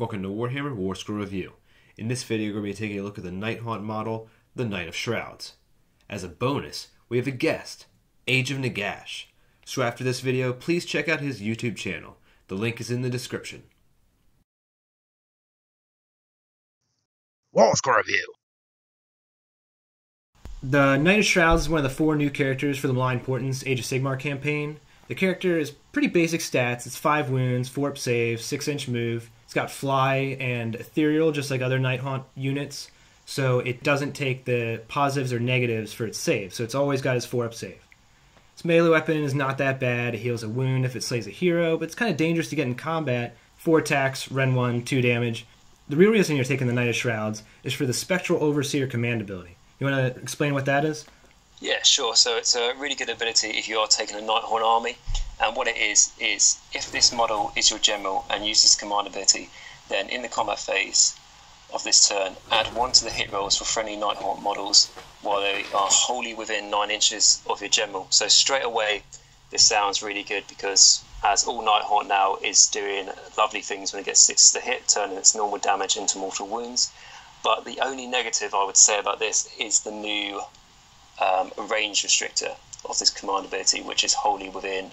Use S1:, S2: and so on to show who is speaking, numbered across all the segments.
S1: Welcome to Warhammer Warscroll Review. In this video, we're going to be taking a look at the Nighthaunt model, the Knight of Shrouds. As a bonus, we have a guest, Age of Nagash. So after this video, please check out his YouTube channel. The link is in the description.
S2: Warscroll Review.
S3: The Knight of Shrouds is one of the 4 new characters for the Malign Portents Age of Sigmar campaign. The character is pretty basic stats. It's 5 wounds, 4-up save, 6-inch move. It's got fly and ethereal, just like other Nighthaunt units, so it doesn't take the positives or negatives for its save, so it's always got its 4-up save. Its melee weapon is not that bad. It heals a wound if it slays a hero, but it's kind of dangerous to get in combat. 4 attacks, Ren 1, 2 damage. The real reason you're taking the Knight of Shrouds is for the Spectral Overseer command ability. You want to explain what that is?
S4: Yeah, sure. So it's a really good ability if you are taking a Nighthaunt army. And what it is if this model is your general and uses command ability, then in the combat phase of this turn, add 1 to the hit rolls for friendly Nighthaunt models while they are wholly within 9 inches of your general. So straight away, this sounds really good because as all Nighthaunt now is doing lovely things when it gets 6 to the hit, turning its normal damage into mortal wounds. But the only negative I would say about this is the new range restrictor of this command ability, which is wholly within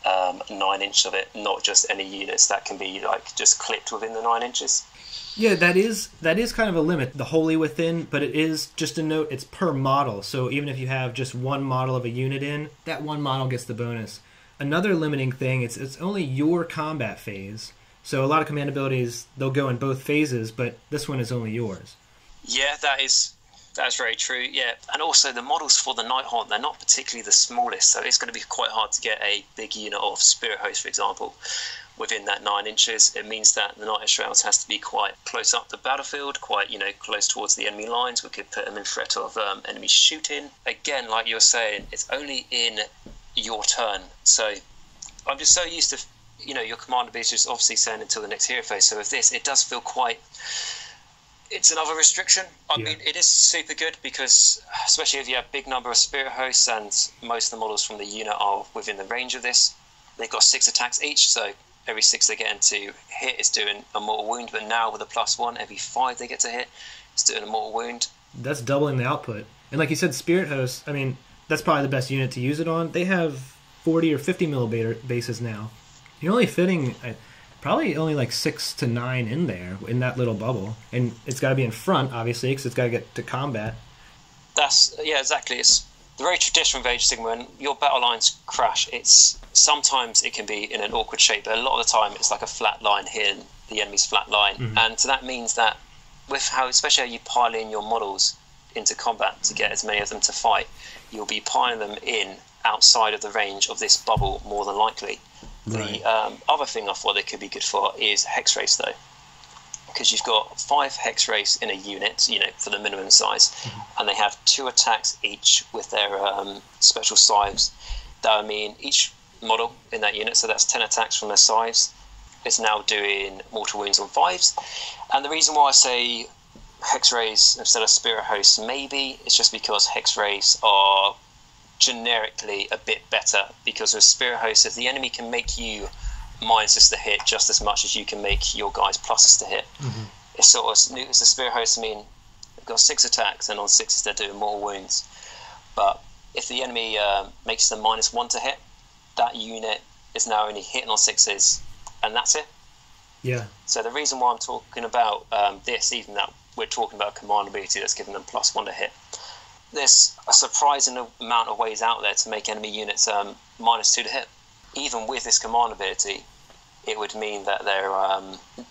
S4: 9 inches of it, not just any units that can be like just clipped within the 9 inches.
S3: Yeah, that is kind of a limit, the wholly within, but it is, just a note, it's per model. So even if you have just one model of a unit in, that one model gets the bonus. Another limiting thing, it's only your combat phase. So a lot of command abilities, they'll go in both phases, but this one is only yours.
S4: Yeah, that's very true, yeah. And also the models for the Nighthaunt, they're not particularly the smallest, so it's going to be quite hard to get a big unit of Spirit Host, for example, within that 9 inches. It means that the Knight of Shrouds has to be quite close up the battlefield, quite, close towards the enemy lines. We could put them in threat of enemy shooting. Again, like you were saying, it's only in your turn. So I'm just so used to, your command ability is obviously saying until the next hero phase. So with this, it does feel quite... It's another restriction. I mean, it is super good because, especially if you have a big number of Spirit Hosts and most of the models from the unit are within the range of this, they've got 6 attacks each, so every 6 they get into hit is doing a mortal wound, but now with a +1, every 5 they get to hit, it's doing a mortal wound. That's
S3: doubling the output. And like you said, Spirit Hosts, I mean, that's probably the best unit to use it on. They have 40 or 50 millimeter bases now. You're only fitting... probably only like 6 to 9 in there, in that little bubble. And it's got to be in front, obviously, because it's got to get to combat.
S4: Yeah, exactly. It's the very tradition of Age of Sigmar. When your battle lines crash, sometimes it can be in an awkward shape, but a lot of the time it's like a flat line hitting the enemy's flat line. Mm-hmm. And so that means that especially how you pile in your models into combat to get as many of them to fight, you'll be piling them in outside of the range of this bubble more than likely. Right. The other thing I thought they could be good for is Hexrace, though, because you've got 5 Hexrace in a unit, for the minimum size, and they have 2 attacks each with their special scythes. That would mean each model in that unit, so that's 10 attacks from their scythes, is now doing mortal wounds on 5s. And the reason why I say Hexrace instead of Spirit Hosts maybe is just because Hexrace are generically a bit better, because with Spirit Hosts, if the enemy can make you minuses to hit just as much as you can make your guys pluses to hit, it's sort of as the Spirit Hosts. I mean, they've got 6 attacks, and on 6s they're doing mortal wounds. But if the enemy makes them -1 to hit, that unit is now only hitting on 6s, and that's it.
S3: Yeah.
S4: So the reason why I'm talking about this, even that we're talking about a command ability that's giving them +1 to hit, there's a surprising amount of ways out there to make enemy units -2 to hit. Even with this command ability, it would mean that they're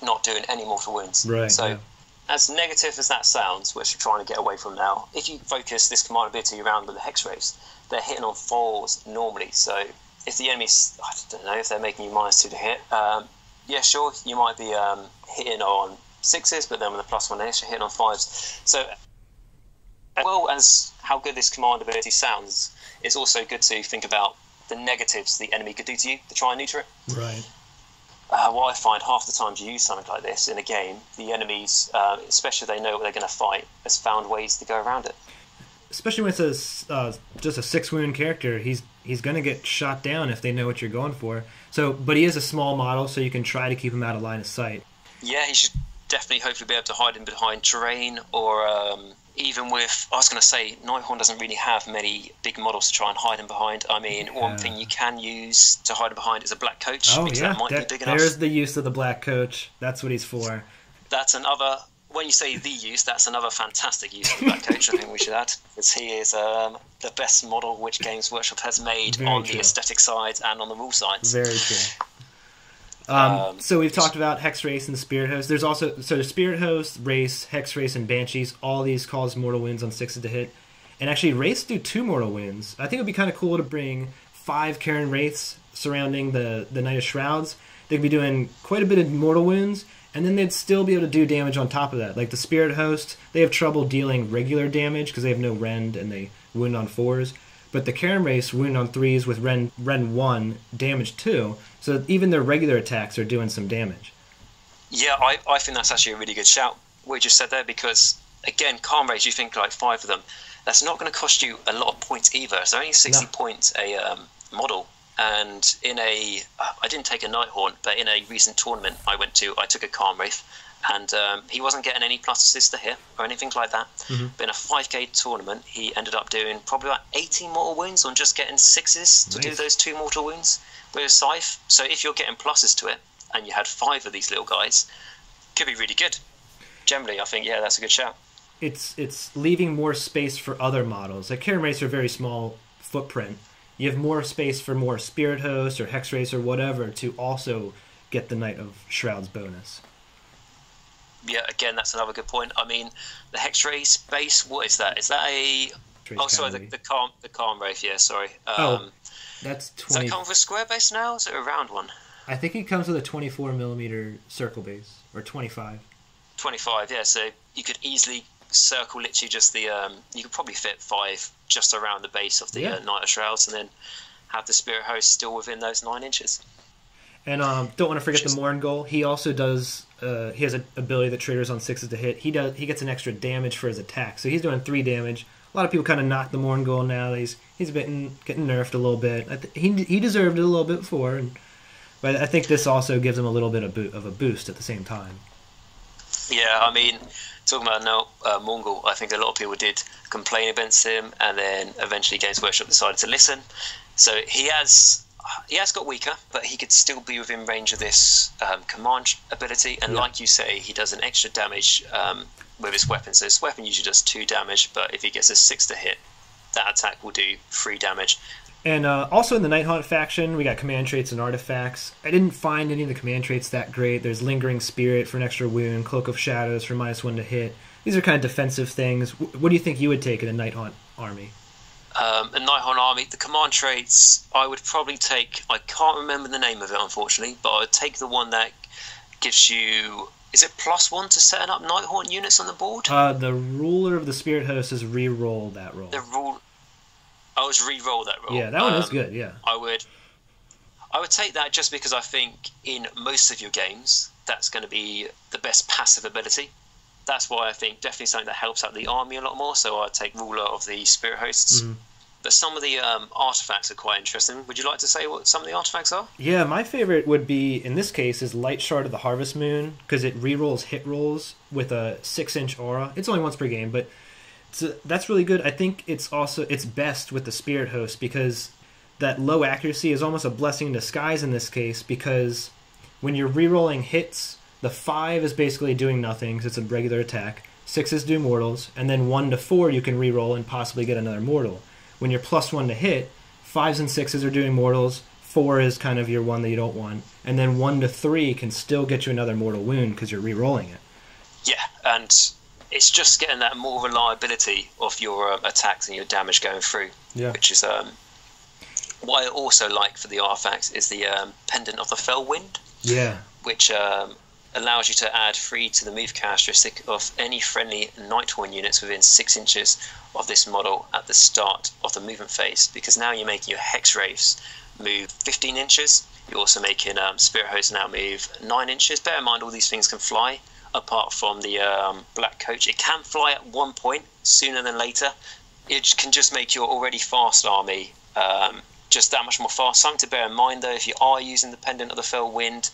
S4: not doing any mortal wounds.
S3: Right.
S4: So, as negative as that sounds, which we're trying to get away from now, if you focus this command ability around with the Hexrace, they're hitting on 4s normally. So, if the enemy's, I don't know, if they're making you -2 to hit, yeah, sure, you might be hitting on 6s, but then with a +1 you're hitting on 5s. So, as well as how good this command ability sounds, it's also good to think about the negatives the enemy could do to you to try and neuter it.
S3: Right.
S4: What I find half the times you use something like this in a game, the enemies, especially if they know what they're going to fight, has found ways to go around it.
S3: Especially when it's just a 6-wound character, he's going to get shot down if they know what you're going for. So, but he is a small model, so you can try to keep him out of line of sight.
S4: Yeah, he should definitely hopefully be able to hide in behind terrain, or even with, I was going to say, Nighthorn doesn't really have many big models to try and hide in behind. I mean, one thing you can use to hide in behind is a black coach, because that might be big enough.
S3: There's the use of the black coach. That's what he's for.
S4: That's another, when you say the use, that's another fantastic use of the black coach, I think we should add, because he is the best model which Games Workshop has made on the aesthetic side and on the rule sides.
S3: Very true. So we've talked about Hexrace and the Spirit Host. There's also the Spirit Host, Race, Hexrace, and Banshees. All these cause mortal wounds on 6s to hit. And actually, Wraiths do 2 mortal wounds. I think it would be kind of cool to bring 5 Karen Wraiths surrounding the Knight of Shrouds. They'd be doing quite a bit of mortal wounds, and then they'd still be able to do damage on top of that. Like the Spirit Host, they have trouble dealing regular damage because they have no rend and they wound on 4s. But the Karen Race wound on 3s with rend 1, damage 2, so even their regular attacks are doing some damage.
S4: Yeah, I think that's actually a really good shout, what you just said there, because, again, Calm Race, you think like 5 of them, that's not going to cost you a lot of points either. It's only 60 points a model. And in I didn't take a Nighthorn, but in a recent tournament I went to, I took a Calm Wraith, and he wasn't getting any +6 to hit or anything like that. But in a 5k tournament, he ended up doing probably about 18 mortal wounds on just getting 6s to do those 2 mortal wounds with a scythe. So if you're getting pluses to it, and you had 5 of these little guys, could be really good. Generally, I think, yeah, that's a good shout.
S3: It's leaving more space for other models. Like Karen Race are a very small footprint. You have more space for more Spirit Host or Hexrace or whatever to also get the Knight of Shrouds bonus.
S4: Yeah, again, that's another good point. I mean, the Hexrace base, what is that? Is that a... sorry, the Calm Wraith, yeah, sorry.
S3: That's 20...
S4: Does that come with a square base now, or is it a round one?
S3: I think it comes with a 24mm circle base, or 25.
S4: 25, yeah, so you could easily circle literally just the... you could probably fit 5 just around the base of the Knight of Shrouds, and then have the Spirit Host still within those 9 inches.
S3: And don't want to forget the Mourngul. He also does... he has an ability that triggers on 6s to hit. He gets an extra damage for his attack, so he's doing 3 damage. A lot of people kind of knock the Mourngul now. He's getting nerfed a little bit. He deserved it a little bit before, but I think this also gives him a little bit of a boost at the same time.
S4: Yeah, I mean, talking about Mourngul, I think a lot of people did complain against him, and then eventually Games Workshop decided to listen. So he has got weaker, but he could still be within range of this command ability. And like you say, he does an extra damage with his weapon. So his weapon usually does 2 damage, but if he gets a 6 to hit, that attack will do 3 damage.
S3: And also in the Nighthaunt faction, we got command traits and artifacts. I didn't find any of the command traits that great. There's Lingering Spirit for an extra wound, Cloak of Shadows for -1 to hit. These are kind of defensive things. What do you think you would take in a Nighthaunt army?
S4: A Nighthaunt army, the command traits, I would probably take... I can't remember the name of it, unfortunately, but I would take the one that gives you... Is it +1 to setting up Nighthaunt units on the board?
S3: The Ruler of the Spirit Host is re-roll that roll.
S4: I was re-roll that roll.
S3: Yeah, that one is good, yeah.
S4: I would take that just because I think in most of your games, that's going to be the best passive ability. That's why I think definitely something that helps out the army a lot more, so I'd take Ruler of the Spirit Hosts. But some of the artifacts are quite interesting. Would you like to say what some of the artifacts are? Yeah,
S3: my favorite would be, in this case, is Light Shard of the Harvest Moon, because it re-rolls hit rolls with a 6-inch aura. It's only once per game, but that's really good. I think it's best with the Spirit Host, because that low accuracy is almost a blessing in disguise in this case, because when you're re-rolling hits, the 5 is basically doing nothing, because it's a regular attack. 6s do mortals, and then 1 to 4 you can re-roll and possibly get another mortal. When you're +1 to hit, 5s and 6s are doing mortals, 4 is kind of your one that you don't want, and then 1 to 3 can still get you another mortal wound because you're re-rolling it.
S4: Yeah, and it's just getting that more reliability of your attacks and your damage going through, which is what I also like for the artifacts is the Pendant of the Fell Wind, which allows you to add 3 to the move characteristic of any friendly Nighthorn units within 6 inches of this model at the start of the movement phase, because now you're making your Hexrace move 15 inches. You're also making Spirit Host now move 9 inches. Bear in mind, all these things can fly, apart from the Black Coach. It can fly at one point, sooner than later. It can just make your already fast army just that much more fast. Something to bear in mind, though, if you are using the Pendant of the Fell Wind,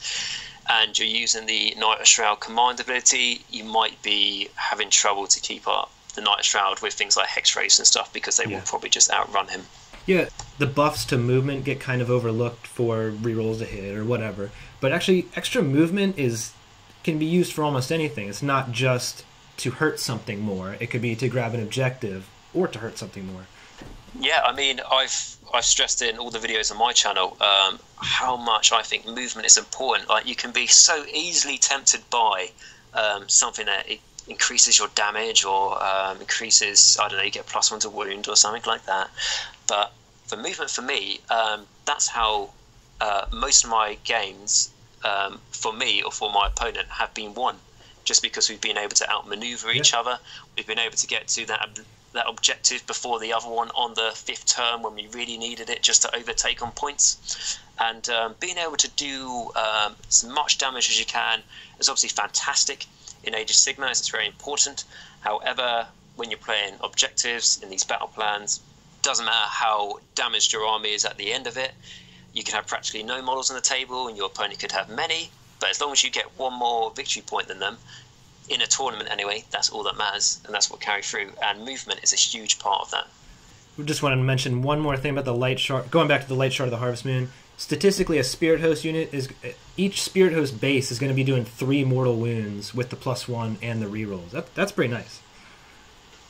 S4: and you're using the Knight of Shroud command ability, you might be having trouble to keep up the Knight of Shroud with things like Hexrace and stuff, because they will probably just outrun him.
S3: Yeah, the buffs to movement get kind of overlooked for rerolls to hit or whatever, but actually extra movement can be used for almost anything. It's not just to hurt something more. It could be to grab an objective or to hurt something more.
S4: Yeah, I mean, I've stressed in all the videos on my channel how much I think movement is important. Like, you can be so easily tempted by something that it increases your damage or increases, I don't know, you get +1 to wound or something like that. But for movement, for me, that's how most of my games, for me or for my opponent, have been won. Just because we've been able to outmaneuver each other, we've been able to get to that objective before the other one on the 5th turn when we really needed it, just to overtake on points. And being able to do as much damage as you can is obviously fantastic in Age of Sigmar. It's very important. However, when you're playing objectives in these battle plans, doesn't matter how damaged your army is at the end of it. You can have practically no models on the table, and your opponent could have many. But as long as you get one more victory point than them, in a tournament anyway, that's all that matters, and that's what carries through. And movement is a huge part of that.
S3: We just wanted to mention one more thing about the Light Shard. Going back to the Light Shard of the Harvest Moon, statistically, a Spirit Host unit each Spirit Host base is going to be doing 3 mortal wounds with the +1 and the rerolls. That's pretty nice.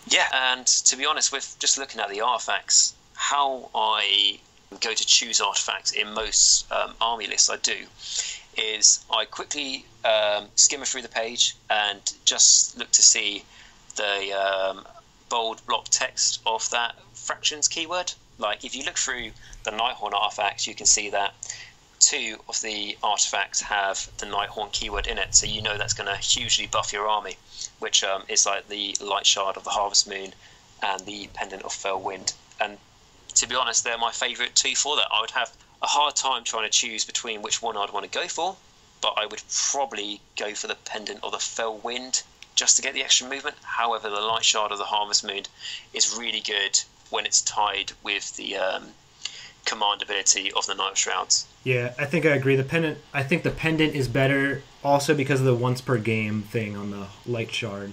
S4: Yeah, and to be honest, with just looking at the artifacts, how I go to choose artifacts in most army lists I do is I quickly skim through the page and just look to see the bold block text of that fractions keyword. Like, if you look through the Nighthorn artifacts, you can see that 2 of the artifacts have the Nighthorn keyword in it, so you know that's going to hugely buff your army, which is like the Light Shard of the Harvest Moon and the Pendant of Fell Wind. And to be honest, they're my favourite 2 for that. I would have a hard time trying to choose between which one I'd want to go for, but I would probably go for the Pendant of the Fell Wind just to get the extra movement. However, the Light Shard of the Harvest Moon is really good when it's tied with the command ability of the Knight of Shrouds.
S3: Yeah, I think I agree. I think the Pendant is better also because of the once per game thing on the Light Shard.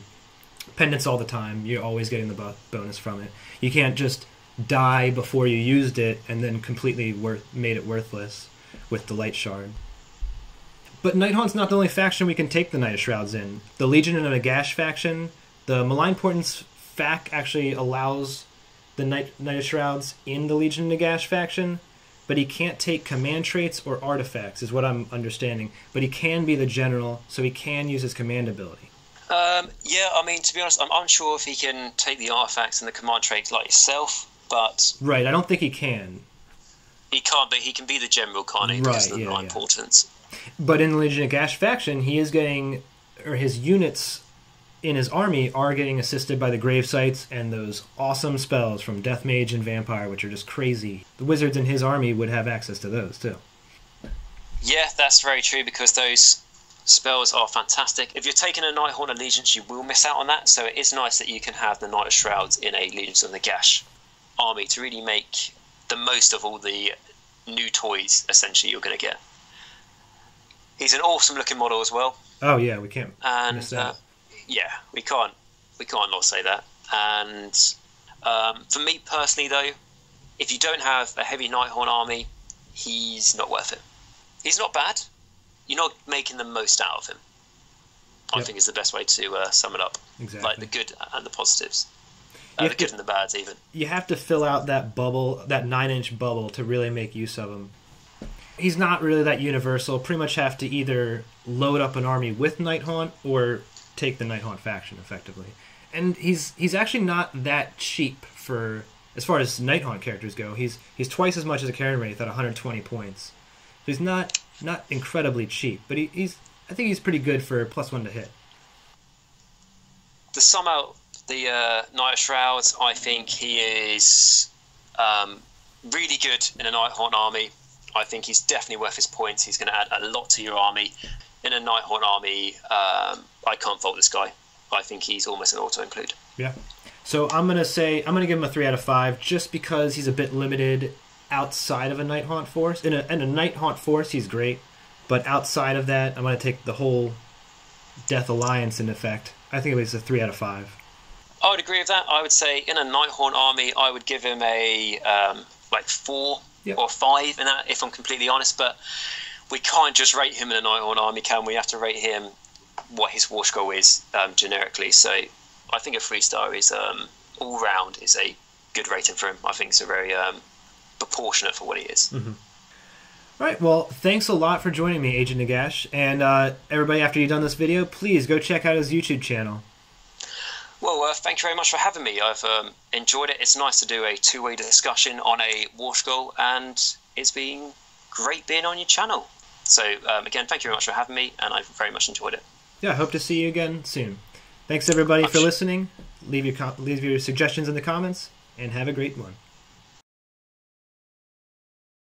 S3: Pendants all the time. You're always getting the bonus from it. You can't just die before you used it and then completely made it worthless with the Light Shard. But Nighthaunt's not the only faction we can take the Knight of Shrouds in. The Legion and Nagash faction, the Malign Portents fac actually allows the Knight of Shrouds in the Legion and Nagash faction, but he can't take command traits or artifacts, is what I'm understanding. But he can be the general, so he can use his command ability.
S4: Yeah, I mean, to be honest, I'm unsure if he can take the artifacts and the command traits like yourself, but...
S3: Right, I don't think he can.
S4: He can't, but he can be the general, can't he? Because of the Malign Portents.
S3: But in the Legion of Nagash faction, he is getting, or his units in his army are getting assisted by the grave sites and those awesome spells from Death Mage and Vampire, which are just crazy. The wizards in his army would have access to those too.
S4: Yeah, that's very true, because those spells are fantastic. If you're taking a Nighthorn Allegiance, you will miss out on that, so it is nice that you can have the Knight of Shrouds in a Legions of Nagash army to really make the most of all the new toys, essentially, you're going to get. He's an awesome looking model as well.
S3: Oh yeah, we can't miss that.
S4: Yeah, we can't not say that. And for me personally, though, if you don't have a heavy Nighthorn army, he's not worth it. He's not bad. You're not making the most out of him. I think is the best way to sum it up.
S3: Exactly.
S4: Like the good and the positives. The good and the bads, even. You
S3: have to fill out that bubble, that 9-inch bubble, to really make use of him. He's not really that universal. Pretty much have to either load up an army with Nighthaunt or take the Nighthaunt faction, effectively. And he's actually not that cheap for, as far as Nighthaunt characters go. He's twice as much as a Karen Wraith at 120 points. So he's not incredibly cheap, but I think he's pretty good for +1 to hit.
S4: To sum out the Knight of Shrouds, I think he is really good in a Nighthaunt army. I think he's definitely worth his points. He's going to add a lot to your army. In a Nighthaunt army, I can't fault this guy. I think he's almost an auto-include.
S3: Yeah. So I'm going to give him a 3 out of 5 just because he's a bit limited outside of a Nighthaunt force. In a Nighthaunt force, he's great. But outside of that, I'm going to take the whole Death Alliance in effect. I think it was a 3 out of 5.
S4: I would agree with that. I would say in a Nighthaunt army, I would give him a 4 or 5 in that, if I'm completely honest. But we can't just rate him in a Nighthaunt army, can we? We have to rate him what his Warscroll is generically. So I think a 3-star is all round is a good rating for him. I think it's a very proportionate for what he is.
S3: Mm-hmm. All right, well, thanks a lot for joining me, Agent Nagash. And everybody, after you've done this video, please go check out his YouTube channel.
S4: Well, thank you very much for having me. I've enjoyed it. It's nice to do a two-way discussion on a Warscroll, and it's been great being on your channel. So, again, thank you very much for having me, and I've very much enjoyed it.
S3: Yeah, I hope to see you again soon. Thanks, everybody, for listening. Leave your suggestions in the comments, and have a great one.